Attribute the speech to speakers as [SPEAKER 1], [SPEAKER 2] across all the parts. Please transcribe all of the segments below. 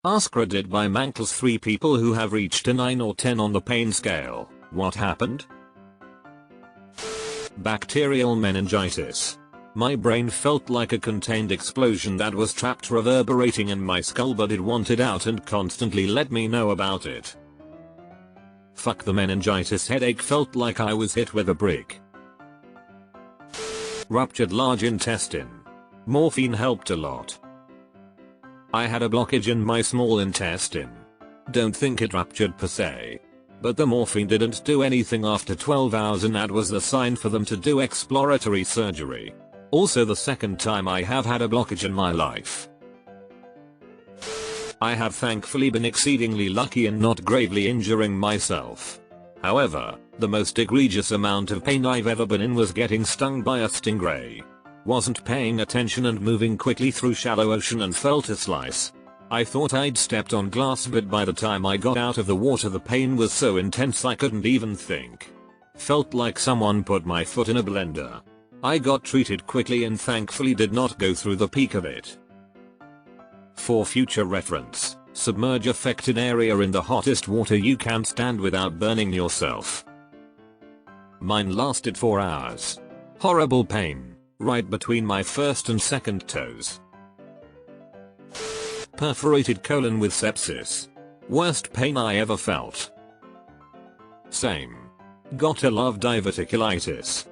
[SPEAKER 1] AskReddit by Mankles. 3 people who have reached a 9 or 10 on the pain scale. What happened? Bacterial meningitis. My brain felt like a contained explosion that was trapped reverberating in my skull, but it wanted out and constantly let me know about it. Fuck the meningitis. Headache. Felt like I was hit with a brick. Ruptured large intestine. Morphine helped a lot. I had a blockage in my small intestine. Don't think it ruptured per se. But the morphine didn't do anything after 12 hours, and that was the sign for them to do exploratory surgery. Also the second time I have had a blockage in my life. I have thankfully been exceedingly lucky in not gravely injuring myself. However, the most egregious amount of pain I've ever been in was getting stung by a stingray. Wasn't paying attention and moving quickly through shallow ocean and felt a slice. I thought I'd stepped on glass, but by the time I got out of the water the pain was so intense I couldn't even think. Felt like someone put my foot in a blender. I got treated quickly and thankfully did not go through the peak of it. For future reference, submerge affected area in the hottest water you can stand without burning yourself. Mine lasted 4 hours. Horrible pain. Right between my first and second toes. Perforated colon with sepsis. Worst pain I ever felt. Same. Gotta love diverticulitis.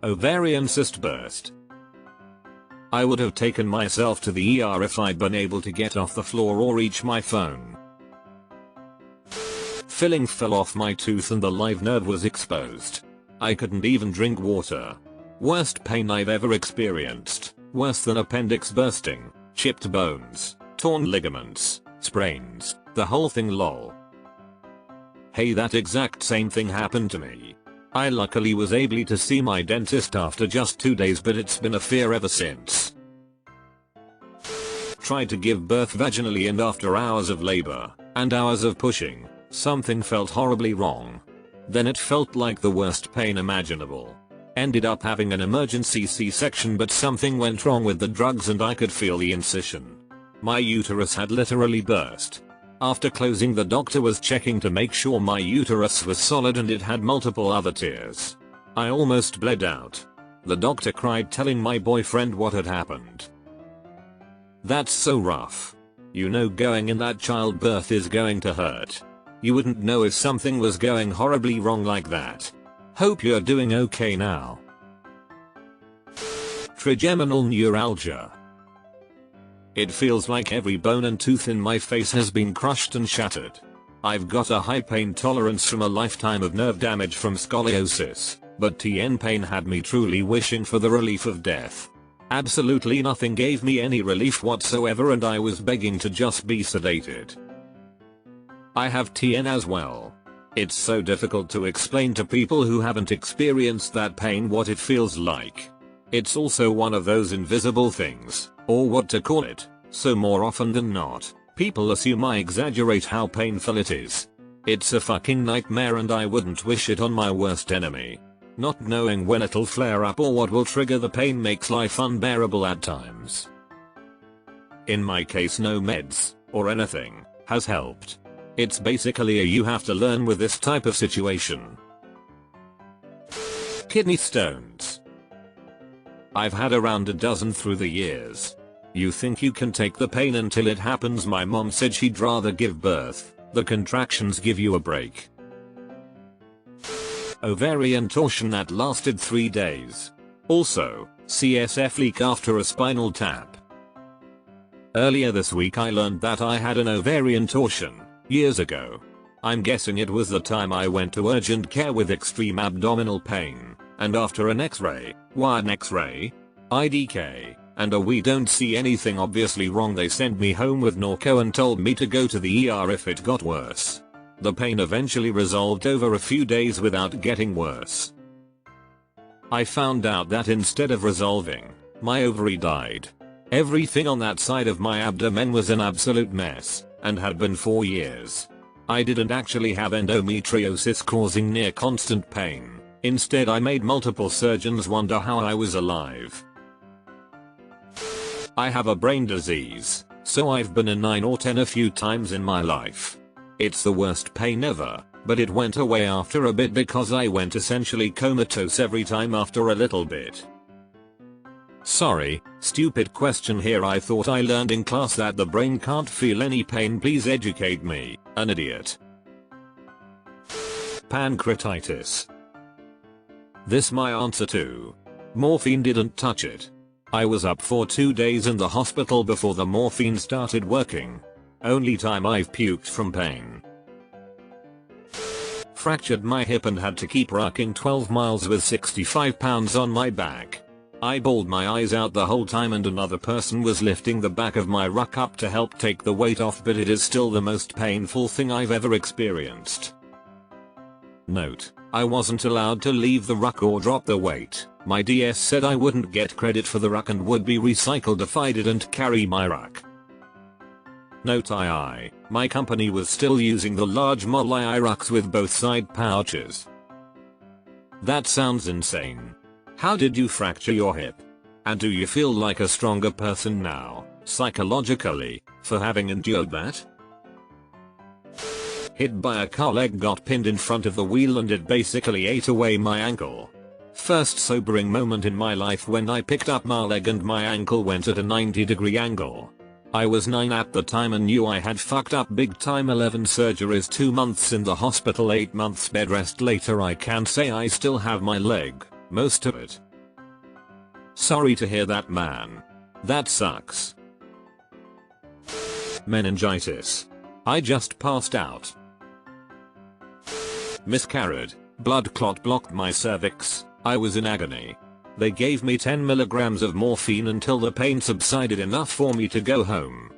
[SPEAKER 1] Ovarian cyst burst. I would have taken myself to the ER if I'd been able to get off the floor or reach my phone. Filling fell off my tooth and the live nerve was exposed. I couldn't even drink water. Worst pain I've ever experienced. Worse than appendix bursting, chipped bones, torn ligaments, sprains, the whole thing. Lol. Hey, that exact same thing happened to me. I luckily was able to see my dentist after just 2 days, but it's been a fear ever since. Tried to give birth vaginally, and after hours of labor and hours of pushing, something felt horribly wrong. Then it felt like the worst pain imaginable. Ended up having an emergency C-section, but something went wrong with the drugs and I could feel the incision. My uterus had literally burst. After closing, the doctor was checking to make sure my uterus was solid and it had multiple other tears. I almost bled out. The doctor cried, telling my boyfriend what had happened. That's so rough. You know, going in that childbirth is going to hurt. You wouldn't know if something was going horribly wrong like that. Hope you're doing okay now. Trigeminal neuralgia. It feels like every bone and tooth in my face has been crushed and shattered. I've got a high pain tolerance from a lifetime of nerve damage from scoliosis, but TN pain had me truly wishing for the relief of death. Absolutely nothing gave me any relief whatsoever, and I was begging to just be sedated. I have TN as well. It's so difficult to explain to people who haven't experienced that pain what it feels like. It's also one of those invisible things, or what to call it, so more often than not, people assume I exaggerate how painful it is. It's a fucking nightmare, and I wouldn't wish it on my worst enemy. Not knowing when it'll flare up or what will trigger the pain makes life unbearable at times. In my case, no meds or anything has helped. It's basically a you have to learn with this type of situation. Kidney stones. I've had around a dozen through the years. You think you can take the pain until it happens. My mom said she'd rather give birth. The contractions give you a break. Ovarian torsion that lasted 3 days. Also, CSF leak after a spinal tap. Earlier this week I learned that I had an ovarian torsion. Years ago. I'm guessing it was the time I went to urgent care with extreme abdominal pain, and after an x-ray, wired x-ray, IDK, and a we don't see anything obviously wrong, they sent me home with Norco and told me to go to the ER if it got worse. The pain eventually resolved over a few days without getting worse. I found out that instead of resolving, my ovary died. Everything on that side of my abdomen was an absolute mess, and had been for years. I didn't actually have endometriosis causing near constant pain. Instead, I made multiple surgeons wonder how I was alive. I have a brain disease, So I've been in 9 or 10 a few times in my life. It's the worst pain ever, but it went away after a bit because I went essentially comatose every time after a little bit. Sorry, stupid question here. I thought I learned in class that the brain can't feel any pain. Please educate me, an idiot. Pancreatitis. This my answer to. Morphine didn't touch it. I was up for 2 days in the hospital before the morphine started working. Only time I've puked from pain. Fractured my hip and had to keep rocking 12 miles with 65 pounds on my back. I bawled my eyes out the whole time and another person was lifting the back of my ruck up to help take the weight off, but it is still the most painful thing I've ever experienced. Note: I wasn't allowed to leave the ruck or drop the weight. My DS said I wouldn't get credit for the ruck and would be recycled if I didn't carry my ruck. Note: my company was still using the large Model II rucks with both side pouches. That sounds insane. How did you fracture your hip? And do you feel like a stronger person now, psychologically, for having endured that? Hit by a car, leg got pinned in front of the wheel and it basically ate away my ankle. First sobering moment in my life when I picked up my leg and my ankle went at a 90-degree angle. I was 9 at the time and knew I had fucked up big time. 11 surgeries, 2 months in the hospital, 8 months bed rest later. I can say I still have my leg, most of it. Sorry to hear that, man. That sucks. Meningitis. I just passed out. Miscarried. Blood clot blocked my cervix. I was in agony. They gave me 10 milligrams of morphine until the pain subsided enough for me to go home.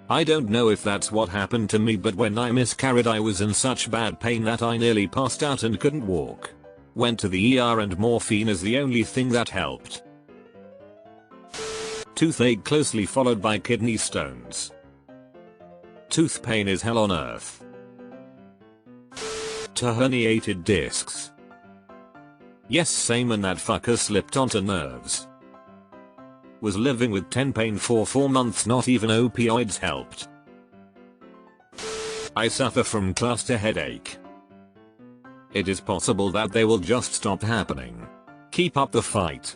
[SPEAKER 1] I don't know if that's what happened to me, but when I miscarried I was in such bad pain that I nearly passed out and couldn't walk. Went to the ER and morphine is the only thing that helped. Toothache closely followed by kidney stones. Tooth pain is hell on earth. To herniated discs. Yes, same, and that fucker slipped onto nerves. Was living with 10 pain for 4 months, not even opioids helped. I suffer from cluster headache. It is possible that they will just stop happening. Keep up the fight.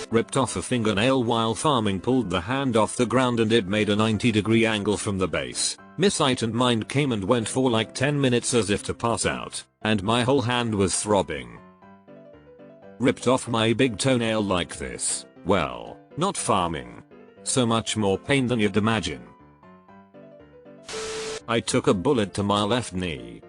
[SPEAKER 1] Ripped off a fingernail while farming, pulled the hand off the ground and it made a 90-degree angle from the base. Missight and mind came and went for like 10 minutes as if to pass out, and my whole hand was throbbing. Ripped off my big toenail like this. Well, not farming. So much more pain than you'd imagine. I took a bullet to my left knee.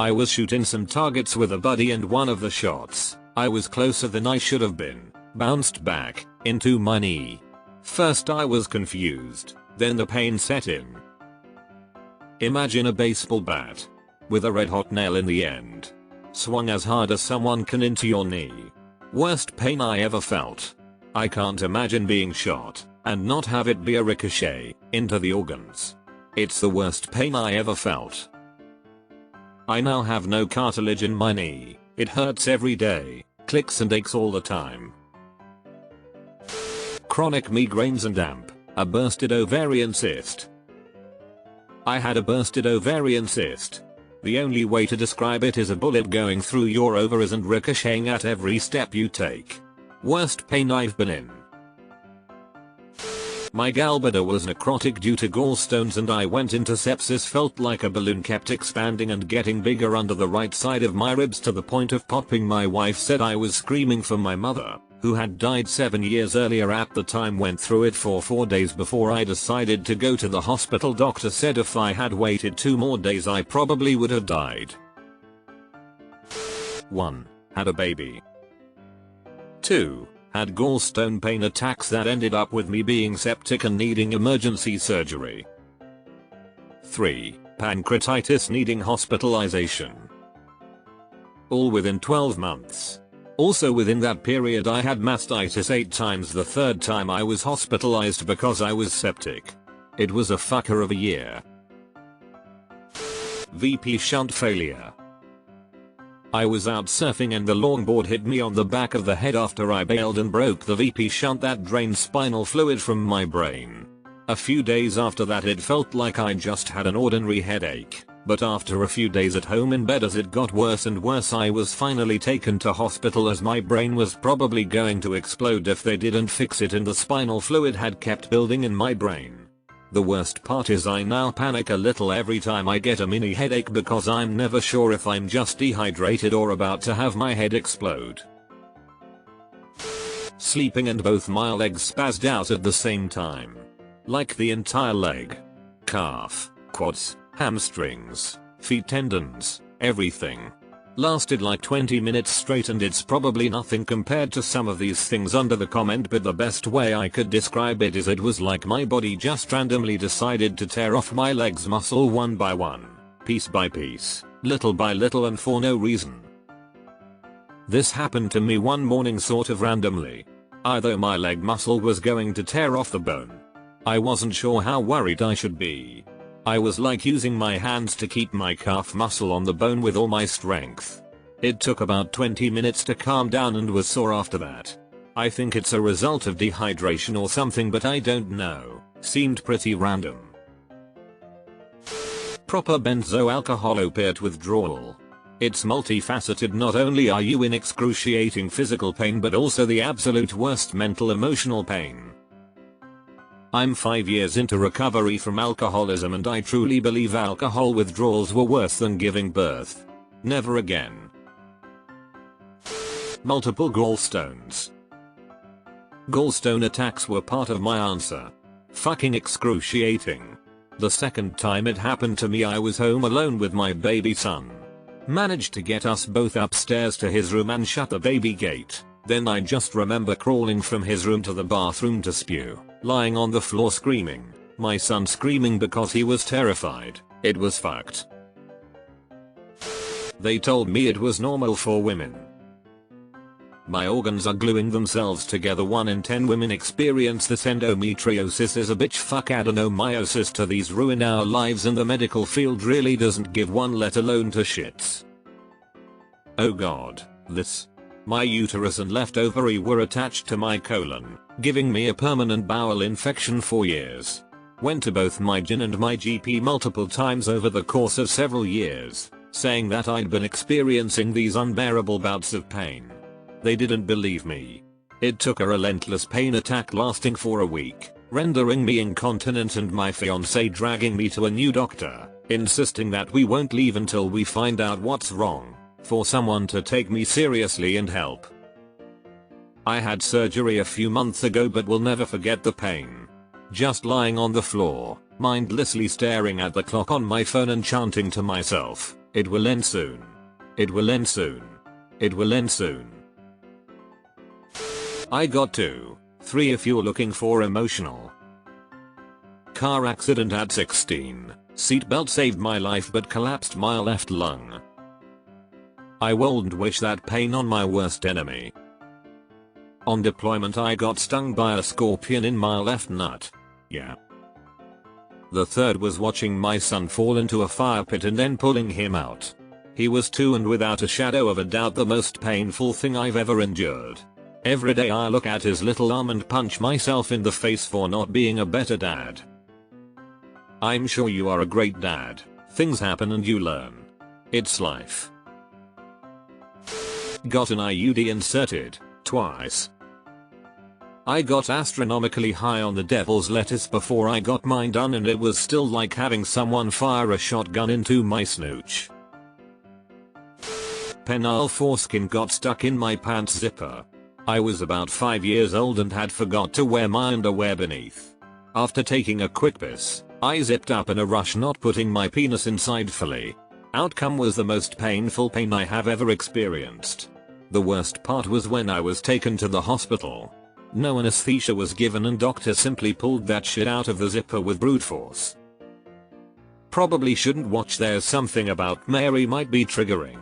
[SPEAKER 1] I was shooting some targets with a buddy and one of the shots, I was closer than I should have been, bounced back into my knee. First I was confused, then the pain set in. Imagine a baseball bat with a red hot nail in the end, swung as hard as someone can into your knee. Worst pain I ever felt. I can't imagine being shot and not have it be a ricochet into the organs. It's the worst pain I ever felt. I now have no cartilage in my knee. It hurts every day, clicks and aches all the time. Chronic migraines and AMP, a bursted ovarian cyst. I had a bursted ovarian cyst. The only way to describe it is a bullet going through your ovaries and ricocheting at every step you take. Worst pain I've been in. My gallbladder was necrotic due to gallstones and I went into sepsis. Felt like a balloon kept expanding and getting bigger under the right side of my ribs to the point of popping. My wife said I was screaming for my mother, who had died 7 years earlier at the time. Went through it for 4 days before I decided to go to the hospital. Doctor said if I had waited 2 more days I probably would have died. 1. Had a baby. 2. Had gallstone pain attacks that ended up with me being septic and needing emergency surgery. 3. Pancreatitis needing hospitalization. All within 12 months. Also within that period I had mastitis 8 times. The 3rd time I was hospitalized because I was septic. It was a fucker of a year. VP shunt failure. I was out surfing and the longboard hit me on the back of the head after I bailed and broke the VP shunt that drained spinal fluid from my brain. A few days after that it felt like I just had an ordinary headache, but after a few days at home in bed as it got worse and worse I was finally taken to hospital as my brain was probably going to explode if they didn't fix it and the spinal fluid had kept building in my brain. The worst part is I now panic a little every time I get a mini headache because I'm never sure if I'm just dehydrated or about to have my head explode. Sleeping and both my legs spazzed out at the same time. Like the entire leg. Calf, quads, hamstrings, feet tendons, everything. Lasted like 20 minutes straight and it's probably nothing compared to some of these things under the comment, but the best way I could describe it is it was like my body just randomly decided to tear off my legs muscle one by one, piece by piece, little by little and for no reason. This happened to me one morning sort of randomly. Either my leg muscle was going to tear off the bone. I wasn't sure how worried I should be. I was like using my hands to keep my calf muscle on the bone with all my strength. It took about 20 minutes to calm down and was sore after that. I think it's a result of dehydration or something, but I don't know. Seemed pretty random. Proper benzo alcohol opiate withdrawal. It's multifaceted. Not only are you in excruciating physical pain but also the absolute worst mental emotional pain. I'm 5 years into recovery from alcoholism and I truly believe alcohol withdrawals were worse than giving birth. Never again. Multiple gallstones. Gallstone attacks were part of my answer. Fucking excruciating. The second time it happened to me I was home alone with my baby son. Managed to get us both upstairs to his room and shut the baby gate. Then I just remember crawling from his room to the bathroom to spew, lying on the floor screaming, my son screaming because he was terrified. It was fucked. They told me it was normal for women. My organs are gluing themselves together. 1 in 10 women experience this. Endometriosis is a bitch. Fuck adenomyosis to these ruin our lives and the medical field really doesn't give one let alone two shits. Oh god, this. My uterus and left ovary were attached to my colon, giving me a permanent bowel infection for years. Went to both my GYN and my GP multiple times over the course of several years, saying that I'd been experiencing these unbearable bouts of pain. They didn't believe me. It took a relentless pain attack lasting for a week, rendering me incontinent and my fiancé dragging me to a new doctor, insisting that we won't leave until we find out what's wrong. For someone to take me seriously and help. I had surgery a few months ago but will never forget the pain. Just lying on the floor, mindlessly staring at the clock on my phone and chanting to myself, it will end soon. It will end soon. It will end soon. I got 2, 3 if you're looking for emotional. Car accident at 16. Seatbelt saved my life but collapsed my left lung. I wouldn't wish that pain on my worst enemy. On deployment I got stung by a scorpion in my left nut. Yeah. The third was watching my son fall into a fire pit and then pulling him out. He was 2 and without a shadow of a doubt the most painful thing I've ever endured. Every day I look at his little arm and punch myself in the face for not being a better dad. I'm sure you are a great dad. Things happen and you learn. It's life. Got an IUD inserted, twice. I got astronomically high on the devil's lettuce before I got mine done and it was still like having someone fire a shotgun into my snooch. Penile foreskin got stuck in my pants zipper. I was about 5 years old and had forgot to wear my underwear beneath. After taking a quick piss, I zipped up in a rush not putting my penis inside fully. Outcome was the most painful pain I have ever experienced. The worst part was when I was taken to the hospital. No anesthesia was given and doctor simply pulled that shit out of the zipper with brute force. Probably shouldn't watch. There's something about Mary might be triggering.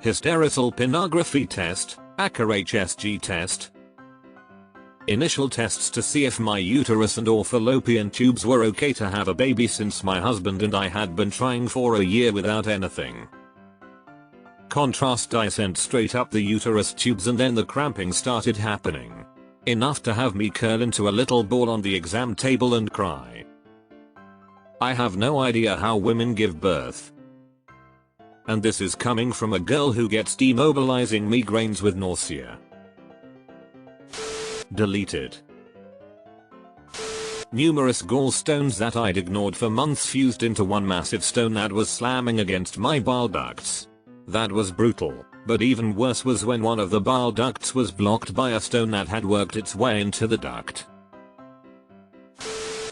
[SPEAKER 1] Hysterosalpinography pornography test, AskReddit test. Initial tests to see if my uterus and or fallopian tubes were okay to have a baby since my husband and I had been trying for a year without anything. Contrast I sent straight up the uterus tubes and then the cramping started happening. Enough to have me curl into a little ball on the exam table and cry. I have no idea how women give birth. And this is coming from a girl who gets demobilizing migraines with nausea. Deleted. Numerous gallstones that I'd ignored for months fused into one massive stone that was slamming against my bile ducts. That was brutal, but even worse was when one of the bile ducts was blocked by a stone that had worked its way into the duct.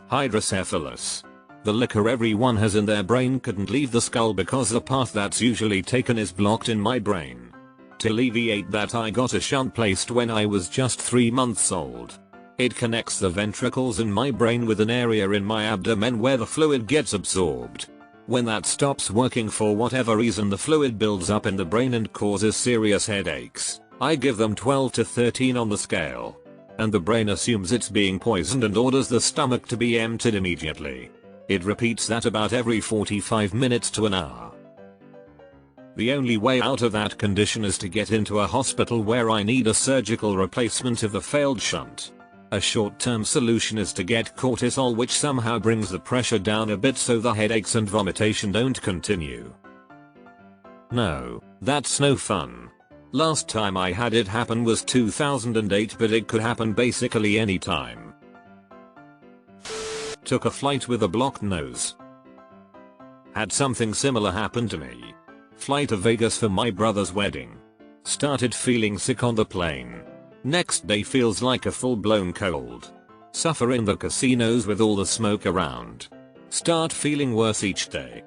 [SPEAKER 1] Hydrocephalus. The liquor everyone has in their brain couldn't leave the skull because the path that's usually taken is blocked in my brain. To alleviate that, I got a shunt placed when I was just 3 months old. It connects the ventricles in my brain with an area in my abdomen where the fluid gets absorbed. When that stops working for whatever reason, the fluid builds up in the brain and causes serious headaches. I give them 12 to 13 on the scale. And the brain assumes it's being poisoned and orders the stomach to be emptied immediately. It repeats that about every 45 minutes to an hour. The only way out of that condition is to get into a hospital where I need a surgical replacement of the failed shunt. A short-term solution is to get cortisol, which somehow brings the pressure down a bit so the headaches and vomitation don't continue. No, that's no fun. Last time I had it happen was 2008, but it could happen basically any time. Took a flight with a blocked nose. Had something similar happen to me. Flight to Vegas for my brother's wedding. Started feeling sick on the plane. Next day feels like a full-blown cold. Suffer in the casinos with all the smoke around. Start feeling worse each day.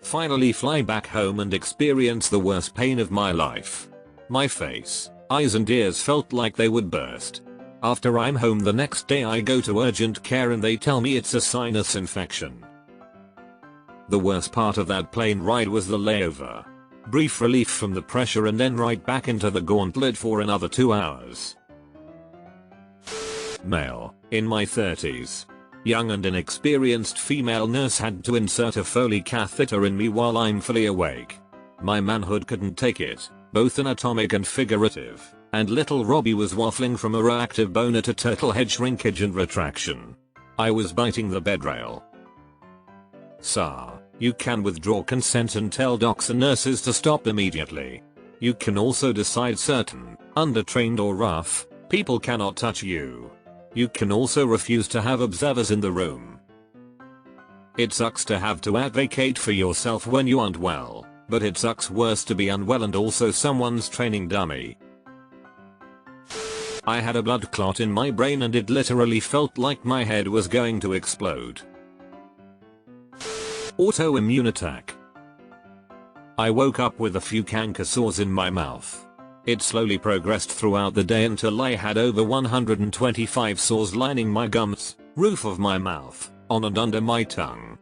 [SPEAKER 1] Finally fly back home and experience the worst pain of my life. My face, eyes and ears felt like they would burst. After I'm home the next day, I go to urgent care and they tell me it's a sinus infection. The worst part of that plane ride was the layover. Brief relief from the pressure and then right back into the gauntlet for another 2 hours. Male, in my 30s. Young and inexperienced female nurse had to insert a Foley catheter in me while I'm fully awake. My manhood couldn't take it, both anatomic and figurative, and little Robbie was waffling from a reactive boner to turtle head shrinkage and retraction. I was biting the bed rail. Sir, you can withdraw consent and tell docs and nurses to stop immediately. You can also decide certain, undertrained or rough, people cannot touch you. You can also refuse to have observers in the room. It sucks to have to advocate for yourself when you aren't well, but it sucks worse to be unwell and also someone's training dummy. I had a blood clot in my brain and it literally felt like my head was going to explode. Autoimmune attack. I woke up with a few canker sores in my mouth. It slowly progressed throughout the day until I had over 125 sores lining my gums, roof of my mouth, on and under my tongue.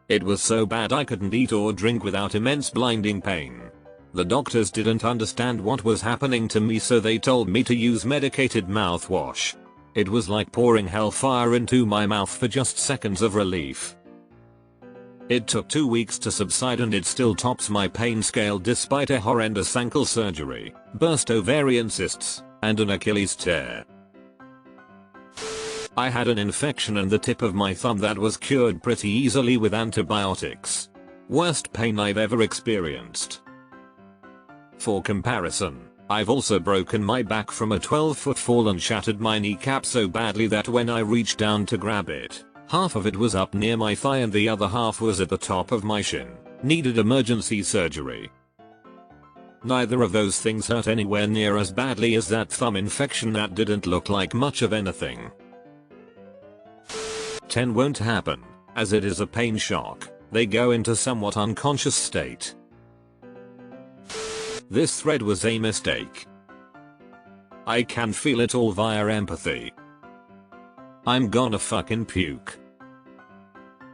[SPEAKER 1] It was so bad I couldn't eat or drink without immense blinding pain. The doctors didn't understand what was happening to me, so they told me to use medicated mouthwash. It was like pouring hellfire into my mouth for just seconds of relief. It took 2 weeks to subside and it still tops my pain scale despite a horrendous ankle surgery, burst ovarian cysts, and an Achilles tear. I had an infection in the tip of my thumb that was cured pretty easily with antibiotics. Worst pain I've ever experienced. For comparison, I've also broken my back from a 12-foot fall and shattered my kneecap so badly that when I reached down to grab it, half of it was up near my thigh and the other half was at the top of my shin. Needed emergency surgery. Neither of those things hurt anywhere near as badly as that thumb infection that didn't look like much of anything. 10 won't happen, as it is a pain shock. They go into somewhat unconscious state. This thread was a mistake. I can feel it all via empathy. I'm gonna fucking puke.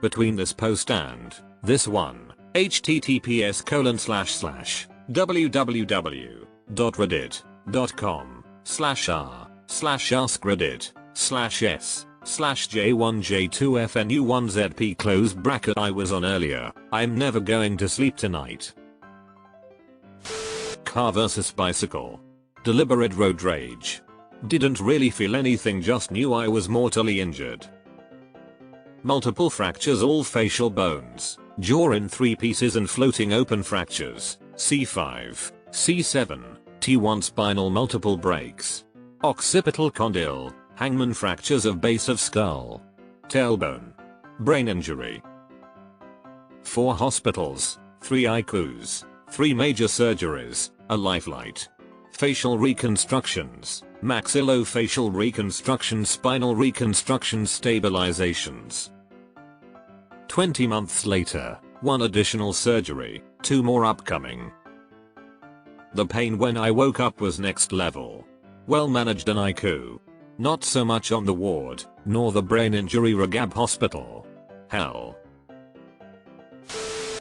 [SPEAKER 1] Between this post and this one, https://www.reddit.com/r/askreddit/s/j1j2fnu1zp close bracket I was on earlier. I'm never going to sleep tonight. car versus bicycle. Deliberate road rage. Didn't really feel anything, just knew I was mortally injured. Multiple fractures, all facial bones, jaw in 3 pieces and floating open fractures, C5, C7, T1 spinal, multiple breaks. Occipital condyle, hangman fractures of base of skull. Tailbone. Brain injury. 4 hospitals, 3 ICUs, 3 major surgeries, a lifelight. Facial reconstructions, maxillofacial reconstruction, spinal reconstruction, stabilizations. 20 months later, 1 additional surgery, 2 more upcoming. The pain when I woke up was next level. Well managed in ICU. Not so much on the ward, nor the brain injury rehab hospital. Hell.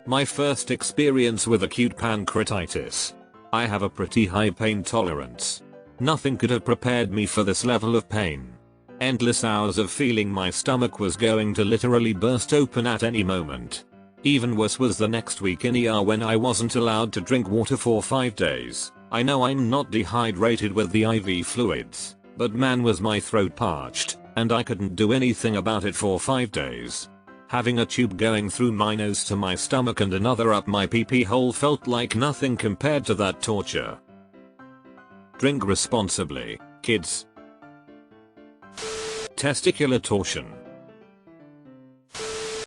[SPEAKER 1] My first experience with acute pancreatitis. I have a pretty high pain tolerance. Nothing could have prepared me for this level of pain. Endless hours of feeling my stomach was going to literally burst open at any moment. Even worse was the next week in ER when I wasn't allowed to drink water for 5 days. I know I'm not dehydrated with the IV fluids, but man was my throat parched, and I couldn't do anything about it for 5 days. Having a tube going through my nose to my stomach and another up my pee-pee hole felt like nothing compared to that torture. Drink responsibly, kids. Testicular torsion.